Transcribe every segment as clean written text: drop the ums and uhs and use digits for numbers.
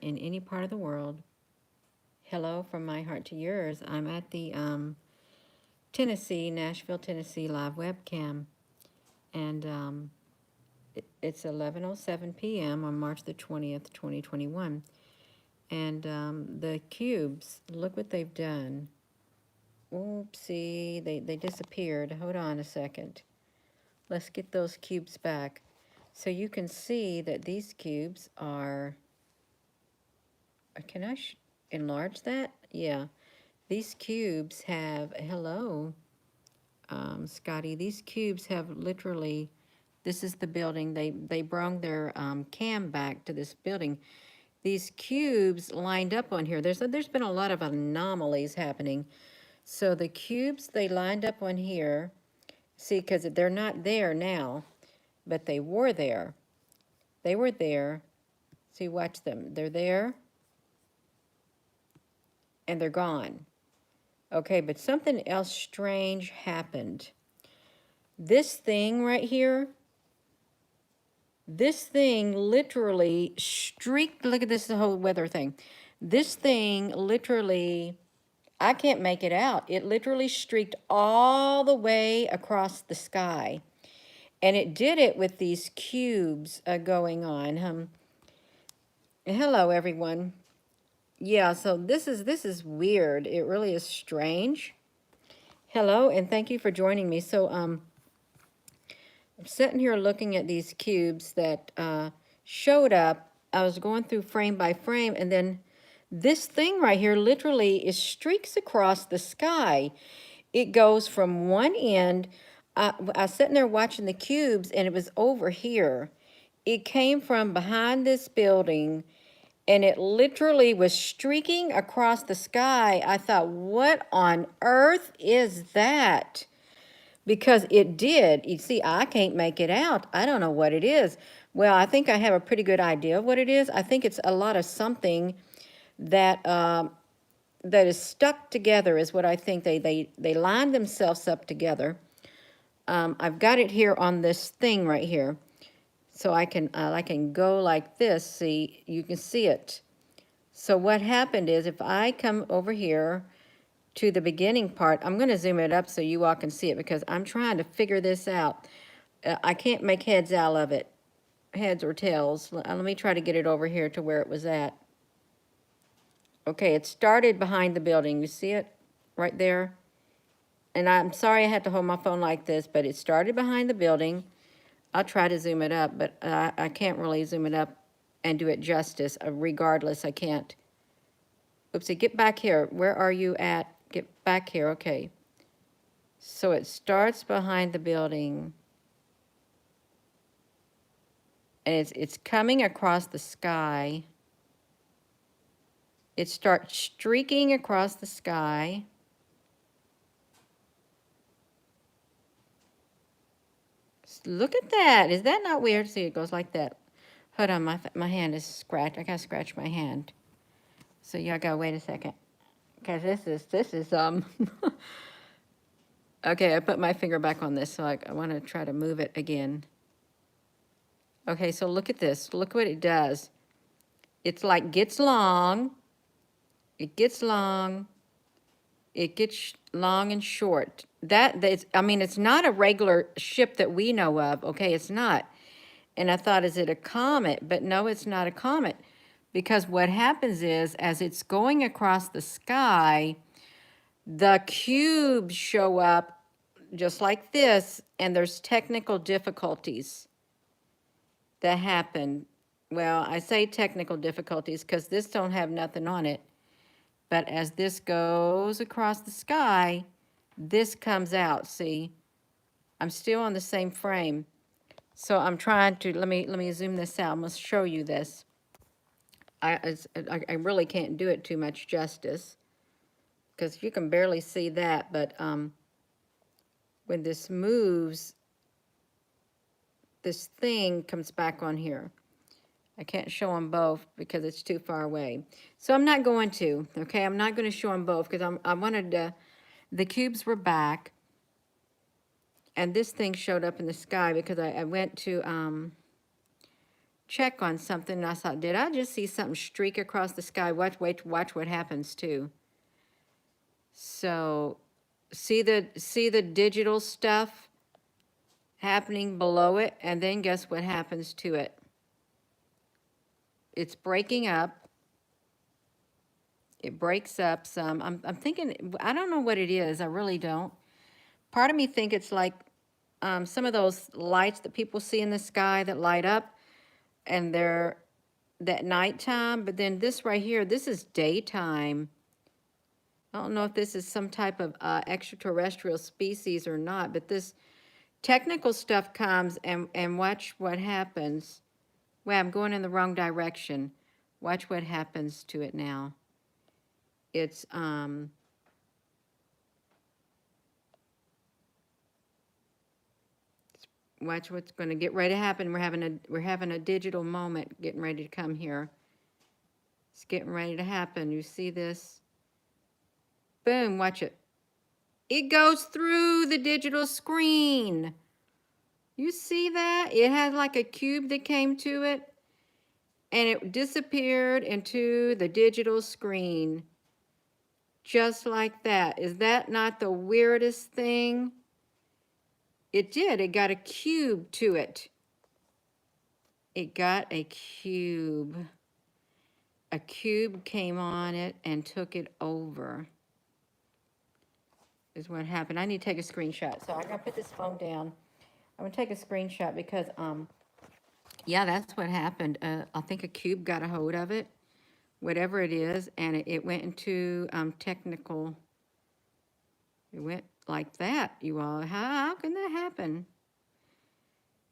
in any part of the world. Hello from my heart to yours. I'm at the Nashville, Tennessee live webcam, and it's 11:07 p.m. on March the 20th, 2021. And the cubes, look what they've done. Oopsie, they disappeared. Hold on a second. Let's get those cubes back. So you can see that these cubes are, can I enlarge that? Yeah. These cubes have, hello, Scotty, these cubes have literally, this is the building, they brought their cam back to this building. These cubes lined up on here. There's been a lot of anomalies happening. So the cubes, they lined up on here. See, because they're not there now, but they were there. They were there. See, watch them. They're there, and they're gone. Okay, but something else strange happened. This thing right here, this thing literally streaked, look at this the whole weather thing. This thing literally, I can't make it out. It literally streaked all the way across the sky. And it did it with these cubes going on. Hello, everyone. Yeah, so this is weird. It really is strange. Hello, and thank you for joining me. So, I'm sitting here looking at these cubes that showed up. I was going through frame by frame, and then this thing right here literally is streaks across the sky. It goes from one end. I was sitting there watching the cubes, and it was over here. It came from behind this building, and it literally was streaking across the sky. I thought, what on earth is that? Because it did. You see, I can't make it out. I don't know what it is. Well, I think I have a pretty good idea of what it is. I think it's a lot of something that that is stuck together is what I think. They line themselves up together. I've got it here on this thing right here. So I can go like this. See, you can see it. So what happened is if I come over here to the beginning part, I'm going to zoom it up so you all can see it because I'm trying to figure this out. I can't make heads out of it, heads or tails. Let me try to get it over here to where it was at. Okay, it started behind the building. You see it right there? And I'm sorry I had to hold my phone like this, but it started behind the building. I'll try to zoom it up, but I can't really zoom it up and do it justice. Regardless, I can't. Oopsie, get back here. Where are you at? Get back here, okay. So it starts behind the building. And it's coming across the sky. It starts streaking across the sky. Look at that. Is that not weird? See, it goes like that. Hold on, my hand is scratched. I gotta scratch my hand. So y'all gotta wait a second. Because this is okay, I put my finger back on this, so I want to try to move it again. Okay, so look at this. Look what it does. It's like gets long. It gets long. It gets long and short. I mean, it's not a regular ship that we know of. Okay, it's not. And I thought, is it a comet? But no, it's not a comet. Because what happens is, as it's going across the sky, the cubes show up just like this, and there's technical difficulties that happen. Well, I say technical difficulties because this don't have nothing on it. But as this goes across the sky, this comes out, see? I'm still on the same frame. So I'm trying to, let me zoom this out. I'm going to show you this. I really can't do it too much justice because you can barely see that, but when this moves, this thing comes back on here. I can't show them both because it's too far away. So I'm not going to, okay? I'm not going to show them both because I wanted to, the cubes were back and this thing showed up in the sky because I went to check on something. And I thought, did I just see something streak across the sky? Watch what happens too. So see the digital stuff happening below it, and then guess what happens to it? It's breaking up. It breaks up some. I'm thinking, I don't know what it is. I really don't. Part of me think it's like some of those lights that people see in the sky that light up, and they're that nighttime. But then this right here, this is daytime. I don't know if this is some type of extraterrestrial species or not, but this technical stuff comes, and watch what happens. Well, I'm going in the wrong direction. Watch what happens to it now. It's watch what's going to get ready to happen. We're having a digital moment getting ready to come here. It's getting ready to happen. You see this? Boom, watch it. It goes through the digital screen. You see that? It had like a cube that came to it, and it disappeared into the digital screen. Just like that. Is that not the weirdest thing? It did. It got a cube to it. It got a cube. A cube came on it and took it over. Is what happened. I need to take a screenshot. So I gotta put this phone down. I'm gonna take a screenshot because yeah, that's what happened. I think a cube got a hold of it, whatever it is, and it went into technical. It went like that, you all. How can that happen?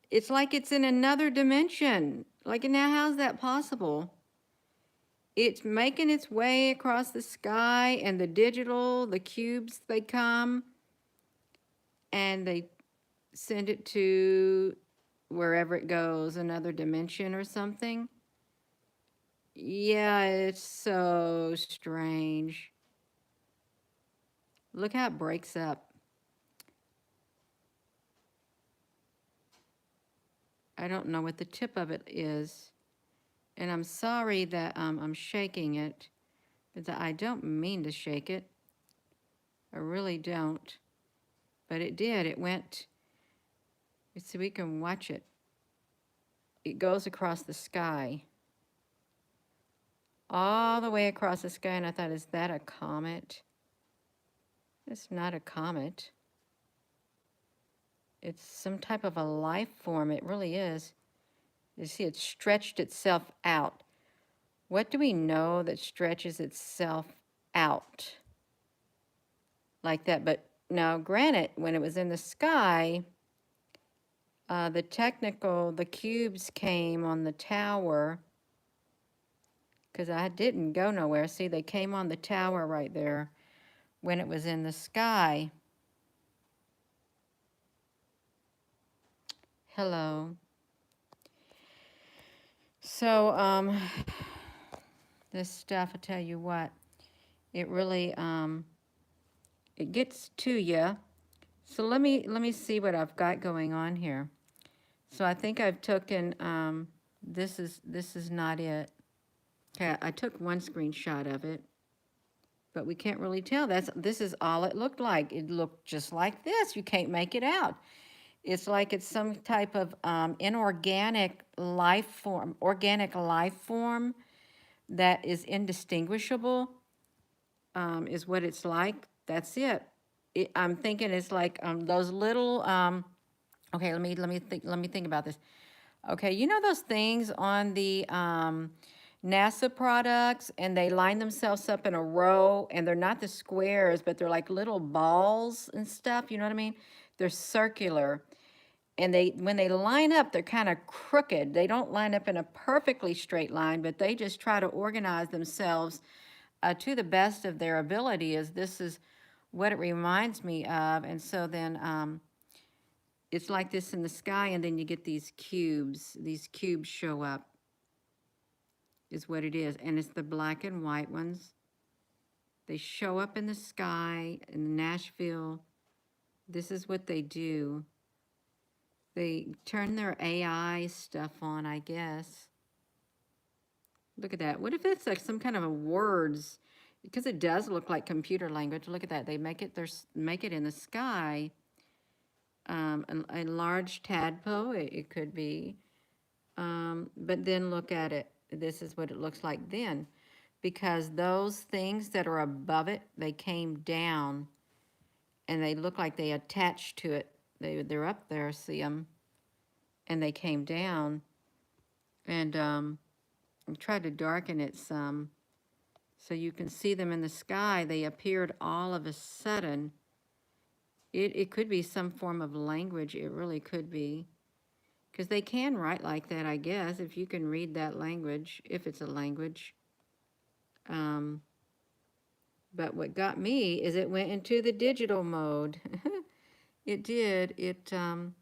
It's like it's in another dimension. Like, now, how's that possible? It's making its way across the sky, and the cubes, they come, and they send it to wherever it goes, another dimension or something. Yeah, it's so strange. Look how it breaks up. I don't know what the tip of it is. And I'm sorry that I'm shaking it, but I don't mean to shake it. I really don't. But it did. It went, so we can watch it. It goes across the sky. All the way across the sky, and I thought, is that a comet? It's not a comet. It's some type of a life form. It really is. You see, it stretched itself out. What do we know that stretches itself out like that? But now, granted, when it was in the sky, the cubes came on the tower, because I didn't go nowhere. See, they came on the tower right there when it was in the sky. Hello. So, this stuff, I tell you what, it really, it gets to you. So let me see what I've got going on here. So I think I've taken, this is not it. Okay, I took one screenshot of it, but we can't really tell. This is all it looked like. It looked just like this. You can't make it out. It's like it's some type of inorganic life form, organic life form that is indistinguishable, is what it's like. That's it. I'm thinking it's like those little, okay, let me think about this. Okay, you know those things on the NASA products, and they line themselves up in a row, and they're not the squares, but they're like little balls and stuff, you know what I mean? They're circular. And when they line up, they're kind of crooked. They don't line up in a perfectly straight line, but they just try to organize themselves to the best of their ability. This is what it reminds me of. And so then it's like this in the sky, and then you get these cubes. These cubes show up, is what it is. And it's the black and white ones. They show up in the sky in Nashville. This is what they do. They turn their AI stuff on, I guess. Look at that. What if it's like some kind of a words? Because it does look like computer language. Look at that. They make it. Make it in the sky. A large tadpole. It could be. But then look at it. This is what it looks like then, because those things that are above it, they came down, and they look like they attached to it. They're up there. See them, and they came down, and I tried to darken it some so you can see them in the sky. They appeared all of a sudden. It could be some form of language. It really could be. Because they can write like that, I guess, if you can read that language, if it's a language. Um, but what got me is it went into the digital mode. It did. And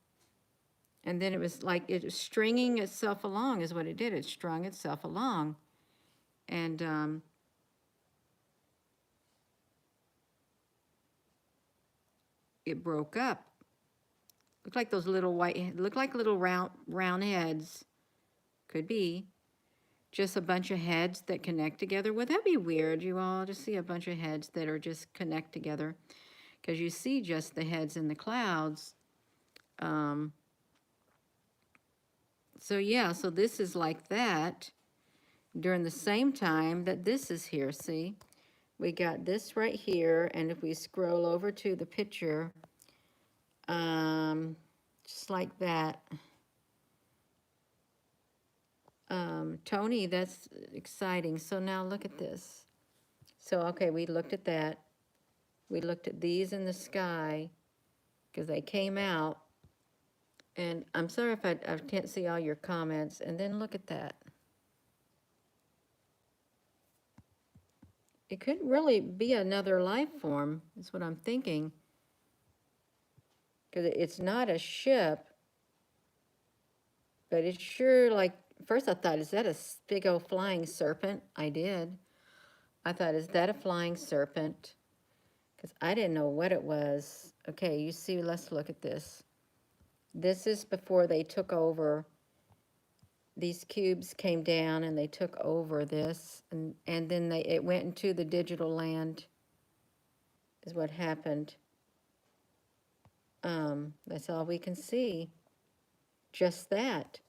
then it was like it was stringing itself along is what it did. It strung itself along. And it broke up. Looked like those little looked like little round heads. Could be. Just a bunch of heads that connect together. Would that be weird, you all, to see a bunch of heads that are just connect together? Because you see just the heads in the clouds. So yeah, so this is like that during the same time that this is here, see? We got this right here, and if we scroll over to the picture, just like that. Tony, that's exciting. So now look at this. So, okay, we looked at that. We looked at these in the sky because they came out. And I'm sorry if I can't see all your comments. And then look at that. It could really be another life form, is what I'm thinking. Because it's not a ship, but it's sure like, first I thought, is that a big old flying serpent? I did. I thought, is that a flying serpent? Because I didn't know what it was. Okay, you see, let's look at this. This is before they took over. These cubes came down and they took over this, and then it went into the digital land, is what happened. That's all we can see. Just that.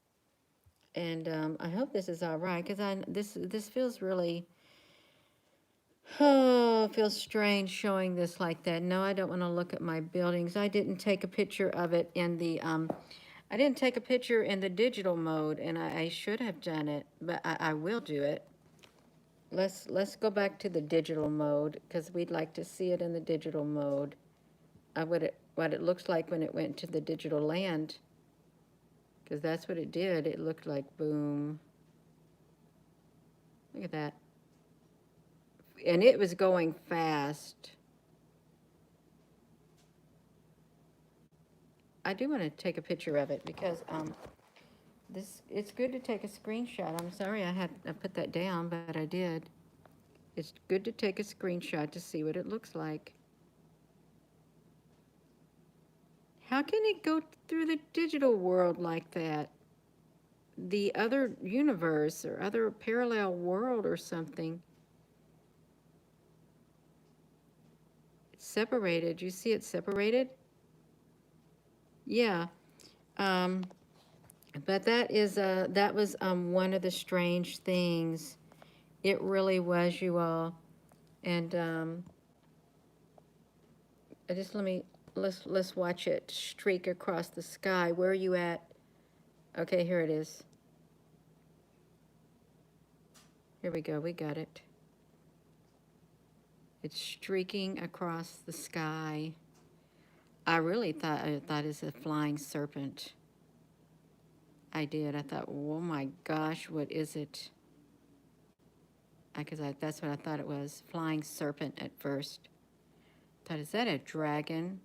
And I hope this is all right, because this feels really, oh, it feels strange showing this like that. No, I don't want to look at my buildings. I didn't take a picture of it in the, I didn't take a picture in the digital mode, and I should have done it, but I will do it. Let's go back to the digital mode, because we'd like to see it in the digital mode. What it looks like when it went to the digital land, because that's what it did. It looked like boom. Look at that. And it was going fast. I do want to take a picture of it because it's good to take a screenshot. I'm sorry I put that down, but I did. It's good to take a screenshot to see what it looks like. How can it go through the digital world like that? The other universe or other parallel world or something. It's separated. You see it separated? Yeah. But that was one of the strange things. It really was, you all. And let's watch it streak across the sky. Where are you at? Okay, here it is. Here we go. We got it. It's streaking across the sky. I really thought it's a flying serpent. I did. I thought, oh my gosh, what is it? Because that's what I thought it was. Flying serpent at first. Thought, is that a dragon?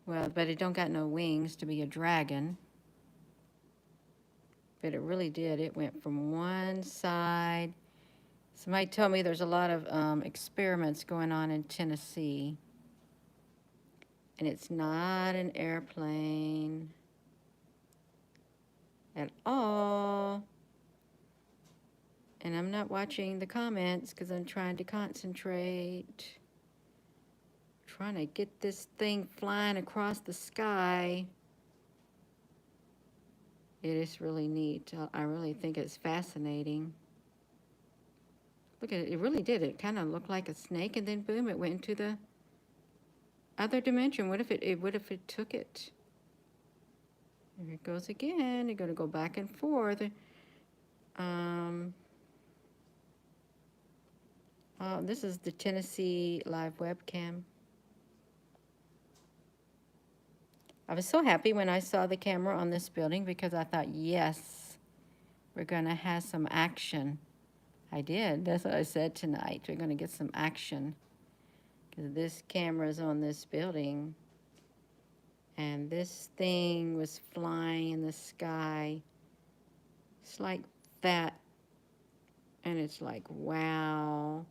Well, but it don't got no wings to be a dragon. But it really did. It went from one side. Somebody told me there's a lot of experiments going on in Tennessee. And it's not an airplane. at all. And I'm not watching the comments because I'm trying to concentrate. Trying to get this thing flying across the sky. It is really neat. I really think it's fascinating. Look at it. It really did. It kind of looked like a snake, and then boom, it went into the other dimension. What if it took it? Here it goes again. You're going to go back and forth. Um, this is the Tennessee live webcam. I was so happy when I saw the camera on this building because I thought, yes, we're going to have some action. I did. That's what I said tonight. We're going to get some action because this camera's on this building. And this thing was flying in the sky. It's like that. And it's like, wow.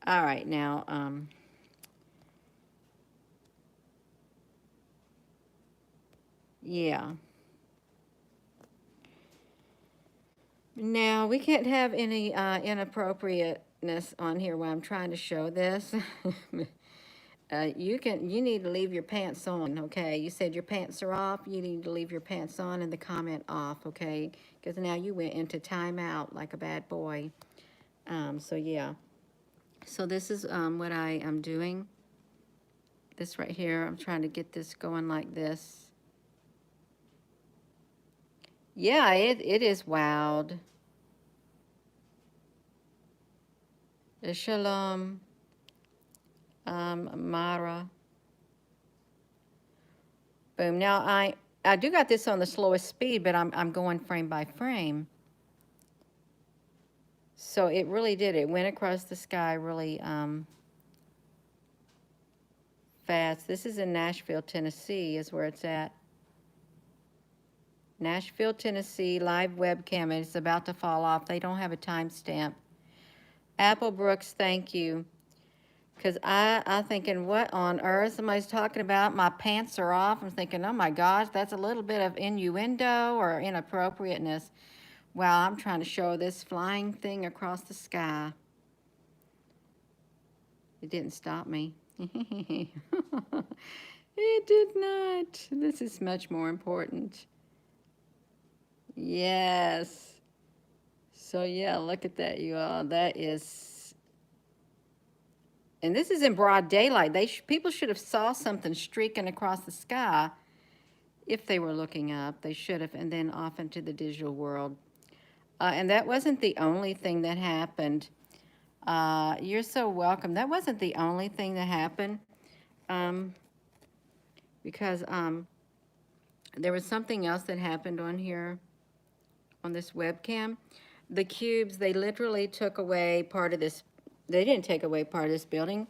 All right, now, yeah. Now, we can't have any inappropriateness on here while I'm trying to show this. You need to leave your pants on, okay? You said your pants are off. You need to leave your pants on and the comment off, okay? Because now you went into timeout like a bad boy. So yeah. So this is what I am doing. This right here, I'm trying to get this going like this. Yeah, it is wild. Shalom, Mara. Boom. Now I do got this on the slowest speed, but I'm going frame by frame. So it really did. It went across the sky really fast. This is in Nashville, Tennessee, is where it's at. Nashville, Tennessee, live webcam. It's about to fall off. They don't have a timestamp. Apple Brooks, thank you. Because I'm thinking, what on earth somebody's talking about? My pants are off. I'm thinking, oh my gosh, that's a little bit of innuendo or inappropriateness. While I'm trying to show this flying thing across the sky. It didn't stop me. It did not. This is much more important. Yes. So yeah, look at that, you all. That is, and this is in broad daylight. People should have saw something streaking across the sky if they were looking up. They should have, and then off into the digital world. And that wasn't the only thing that happened. You're so welcome. That wasn't the only thing that happened. Because there was something else that happened on here, on this webcam. The cubes, they literally took away part of this. They didn't take away part of this building.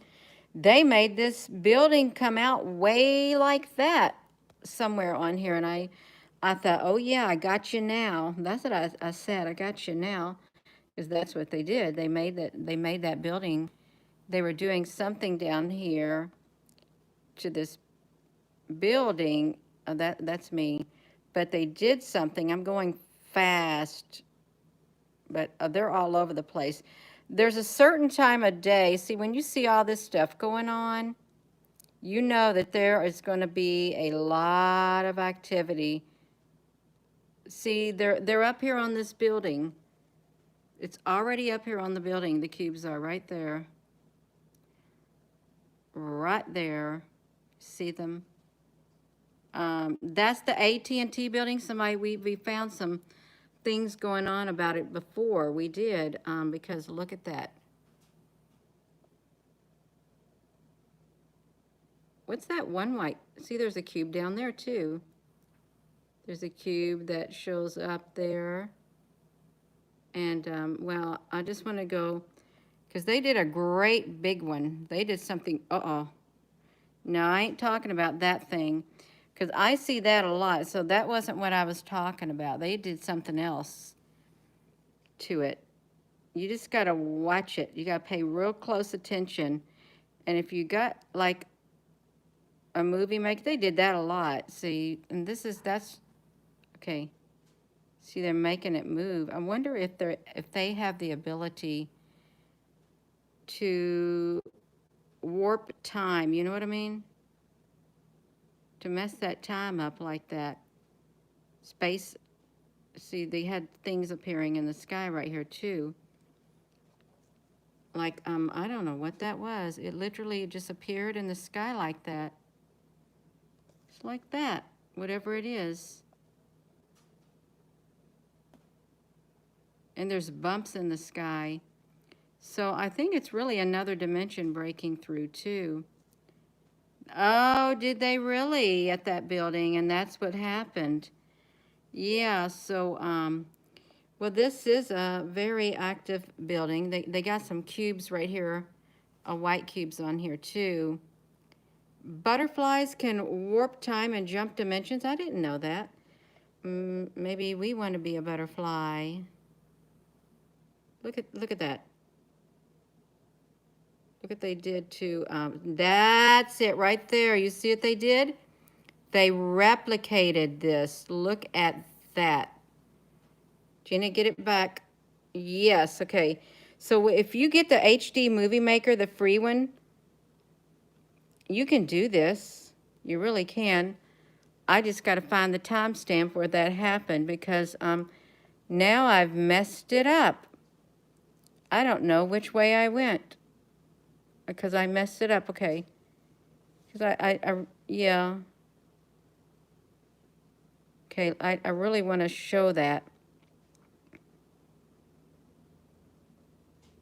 They made this building come out way like that somewhere on here. And I thought, oh yeah, I got you now. That's what I said. I got you now. Because that's what they did. They made that building. They were doing something down here to this building. That's me. But they did something. I'm going fast, but they're all over the place. There's a certain time of day. See, when you see all this stuff going on, you know that there is going to be a lot of activity. See, they're up here on this building. It's already up here on the building. The cubes are right there. Right there. See them? That's the AT&T building. We found some things going on about it before. We did, because look at that. What's that one white? See, there's a cube down there too. There's a cube that shows up there. And, well, I just want to go, because they did a great big one. They did something, uh-oh. No, I ain't talking about that thing, because I see that a lot. So that wasn't what I was talking about. They did something else to it. You just got to watch it. You got to pay real close attention. And if you got, like, a movie maker. They did that a lot. See, and that's okay. See, they're making it move. I wonder if they have the ability to warp time. You know what I mean? To mess that time up like that. Space. See, they had things appearing in the sky right here too. Like I don't know what that was. It literally just appeared in the sky like that. It's like that. Whatever it is. And there's bumps in the sky. So I think it's really another dimension breaking through too. Oh, did they really at that building? And that's what happened. Yeah, so well, this is a very active building. They got some cubes right here, white cubes on here too. Butterflies can warp time and jump dimensions. I didn't know that. Maybe we want to be a butterfly. Look at that. Look what they did to, that's it right there. You see what they did? They replicated this. Look at that. Gina, get it back. Yes, okay. So if you get the HD Movie Maker, the free one, you can do this. You really can. I just got to find the timestamp where that happened because now I've messed it up. I don't know which way I went because I messed it up. Okay. Because yeah. Okay, I really want to show that.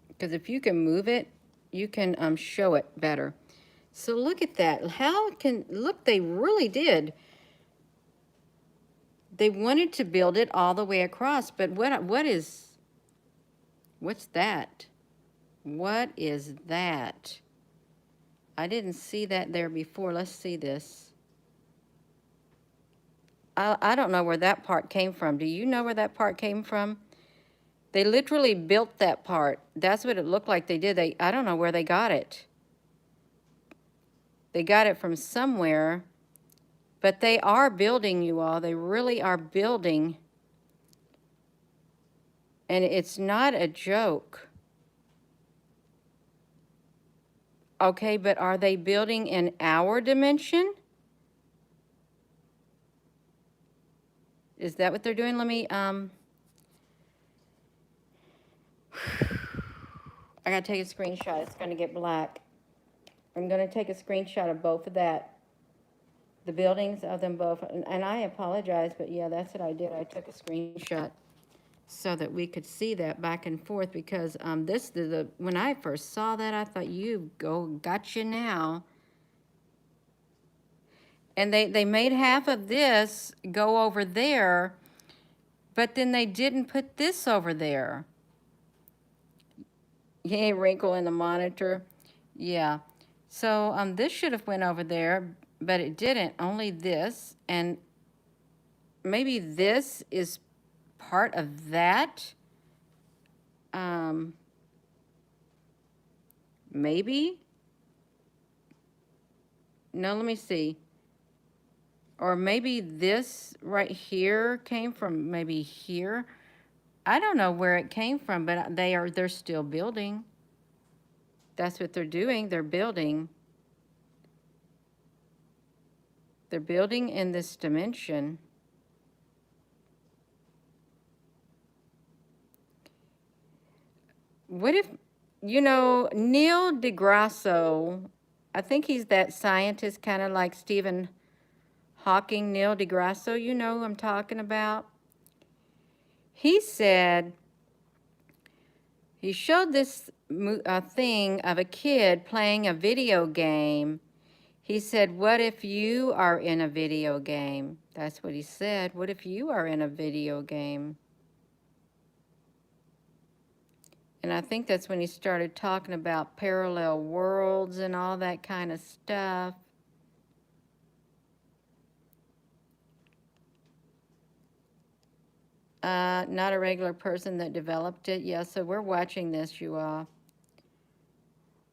Because if you can move it, you can show it better. So look at that. Look, they really did. They wanted to build it all the way across, but what's that? What is that? I didn't see that there before. Let's see this. I don't know where that part came from. Do you know where that part came from? They literally built that part. That's what it looked like they did. I don't know where they got it. They got it from somewhere, but they are building, you all. They really are building. And it's not a joke. Okay, but are they building in our dimension? Is that what they're doing? Let me, I gotta take a screenshot. It's gonna get black. I'm gonna take a screenshot of both of that. The buildings of them both. And I apologize, but yeah, that's what I did. I took a screenshot so that we could see that back and forth because when I first saw that, I thought, gotcha now. And they made half of this go over there, but then they didn't put this over there. Yay, wrinkle in the monitor. Yeah. So this should have went over there, but it didn't. Only this. And maybe this is part of that. Maybe. No, let me see. Or maybe this right here came from maybe here. I don't know where it came from, but they're still building. That's what they're doing. They're building. They're building in this dimension. What if, Neil deGrasse, I think he's that scientist kind of like Stephen Hawking, Neil deGrasse, you know who I'm talking about? He said, he showed this thing of a kid playing a video game. He said, what if you are in a video game? That's what he said. What if you are in a video game? And I think that's when he started talking about parallel worlds and all that kind of stuff. Not a regular person that developed it. Yeah, so we're watching this, you all.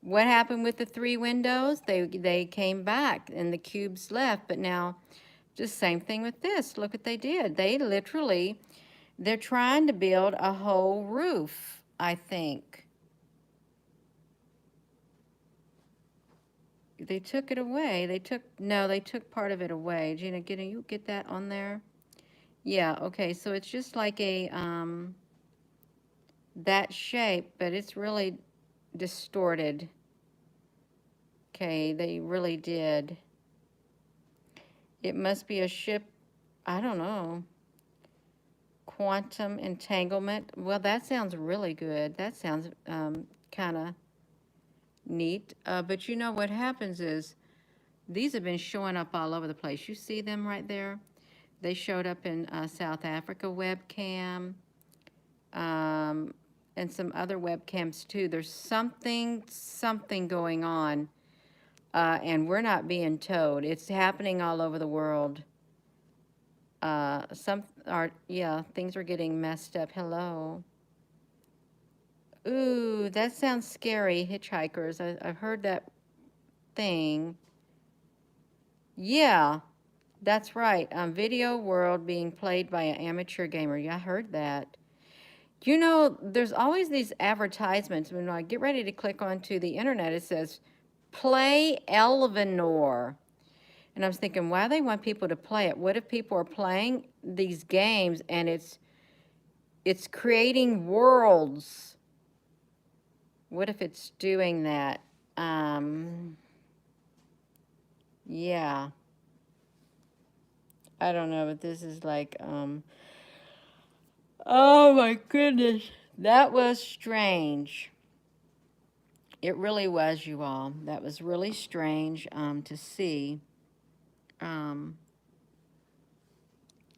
What happened with the three windows? They came back and the cubes left, but now just same thing with this. Look what they did. They literally, they're trying to build a whole roof, I think. They took it away. No, they took part of it away. Gina, you get that on there? Yeah, okay, so it's just like that shape, but it's really distorted. Okay, they really did. It must be a ship, I don't know. Quantum entanglement. Well, that sounds really good. That sounds kind of neat. But you know what happens is these have been showing up all over the place. You see them right there? They showed up in South Africa webcam and some other webcams too. There's something going on, and we're not being told. It's happening all over the world. Yeah, things are getting messed up. Hello. Ooh, that sounds scary, hitchhikers. I've heard that thing. Yeah, that's right. Video world being played by an amateur gamer. Yeah, I heard that. You know, there's always these advertisements. When I get ready to click onto the internet, it says, play Elvenor. And I was thinking, why they want people to play it? What if people are playing these games and it's creating worlds? What if it's doing that? Yeah. I don't know, but this is like, oh my goodness. That was strange. It really was, you all. That was really strange to see. Um,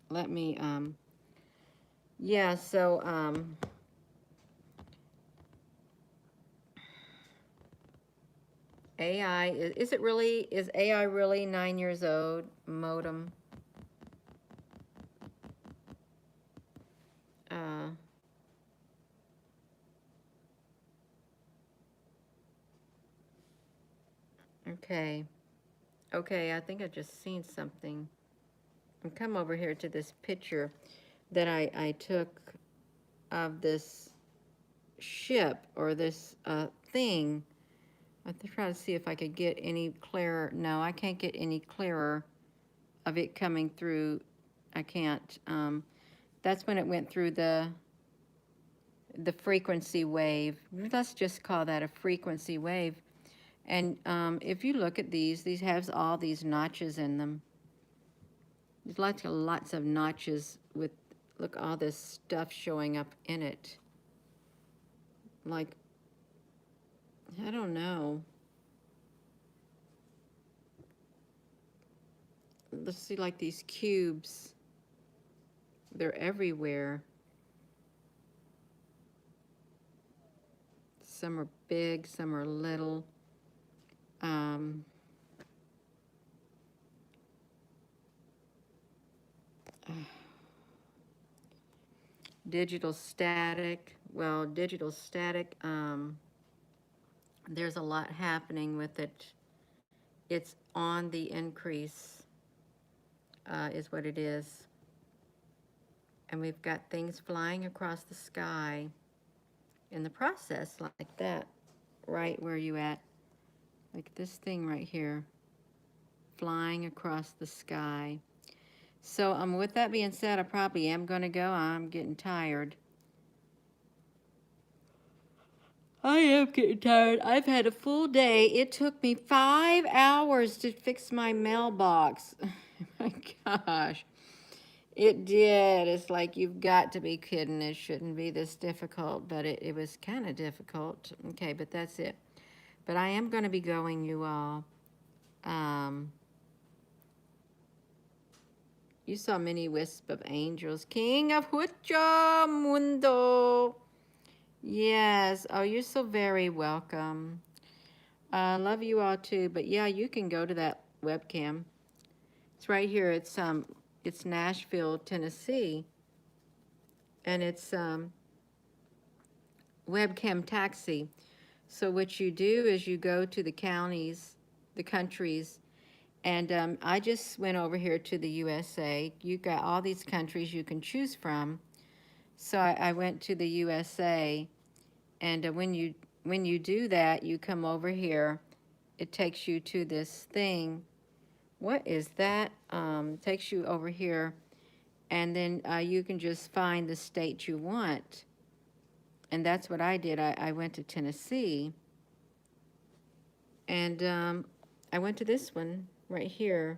let me, yeah, so, AI, is AI really 9 years old? Modem. Uh, okay. Okay, I think I just seen something. And come over here to this picture that I took of this ship or this thing. I try to see if I could get any clearer. No, I can't get any clearer of it coming through. I can't. That's when it went through the frequency wave. Let's just call that a frequency wave. And if you look at these have all these notches in them. There's lots of notches with, look, all this stuff showing up in it. Like, I don't know. Let's see, like these cubes. They're everywhere. Some are big, some are little. Um, digital static. Well, digital static, there's a lot happening with it. It's on the increase, is what it is. And we've got things flying across the sky in the process like that, right where you at. Like this thing right here, flying across the sky. So with that being said, I probably am going to go. I'm getting tired. I am getting tired. I've had a full day. It took me 5 hours to fix my mailbox. My gosh. It did. It's like, you've got to be kidding. It shouldn't be this difficult, but it was kind of difficult. Okay, but that's it. But I am going to be going, you all. You saw many wisp of angels. King of Hucha Mundo. Yes. Oh, you're so very welcome. Love you all too. But yeah, you can go to that webcam. It's right here. It's Nashville, Tennessee, and it's webcam taxi. So what you do is you go to the counties, the countries, and I just went over here to the USA. You got all these countries you can choose from. So I went to the USA, and when you do that, you come over here. It takes you to this thing. What is that? Takes you over here, and then you can just find the state you want. And that's what I did. I went to Tennessee, and I went to this one right here.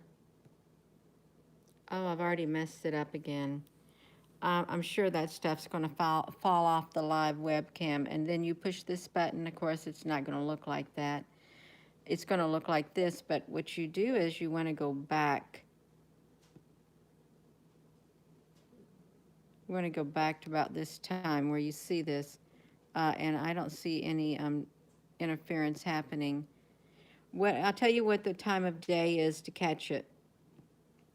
Oh, I've already messed it up again. I'm sure that stuff's going to fall off the live webcam. And then you push this button. Of course, it's not going to look like that. It's going to look like this. But what you do is you want to go back. You want to go back to about this time where you see this. And I don't see any interference happening. I'll tell you what the time of day is to catch it.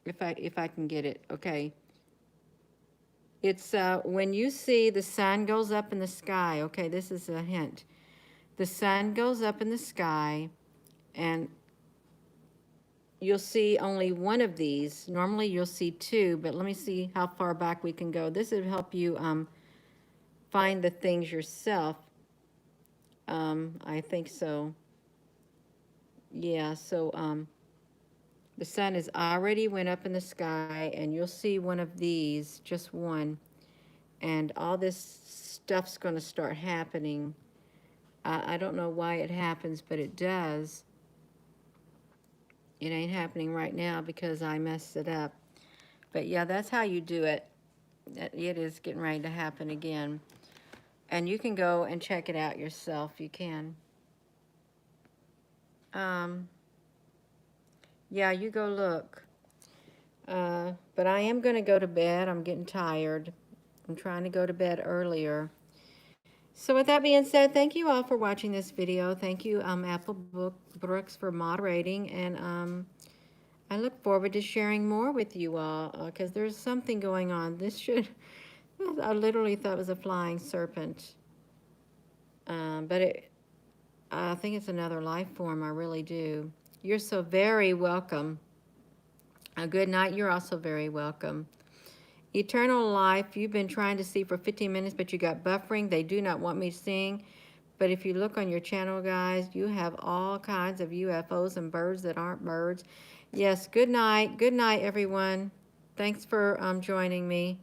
If I can get it. Okay. It's when you see the sun goes up in the sky. Okay, this is a hint. The sun goes up in the sky, and you'll see only one of these. Normally you'll see two, but let me see how far back we can go. This will help you find the things yourself. I think so. Yeah, so the sun has already went up in the sky, and you'll see one of these, just one. And all this stuff's going to start happening. I don't know why it happens, but it does. It ain't happening right now because I messed it up. But yeah, that's how you do it. It is getting ready to happen again. And you can go and check it out yourself. You can. Yeah, you go look. But I am going to go to bed. I'm getting tired. I'm trying to go to bed earlier. So with that being said, thank you all for watching this video. Thank you, Apple Brooks, for moderating. And I look forward to sharing more with you all because there's something going on. I literally thought it was a flying serpent. But I think it's another life form. I really do. You're so very welcome. Good night. You're also very welcome. Eternal life, you've been trying to see for 15 minutes, but you got buffering. They do not want me seeing. But if you look on your channel, guys, you have all kinds of UFOs and birds that aren't birds. Yes, good night. Good night, everyone. Thanks for joining me.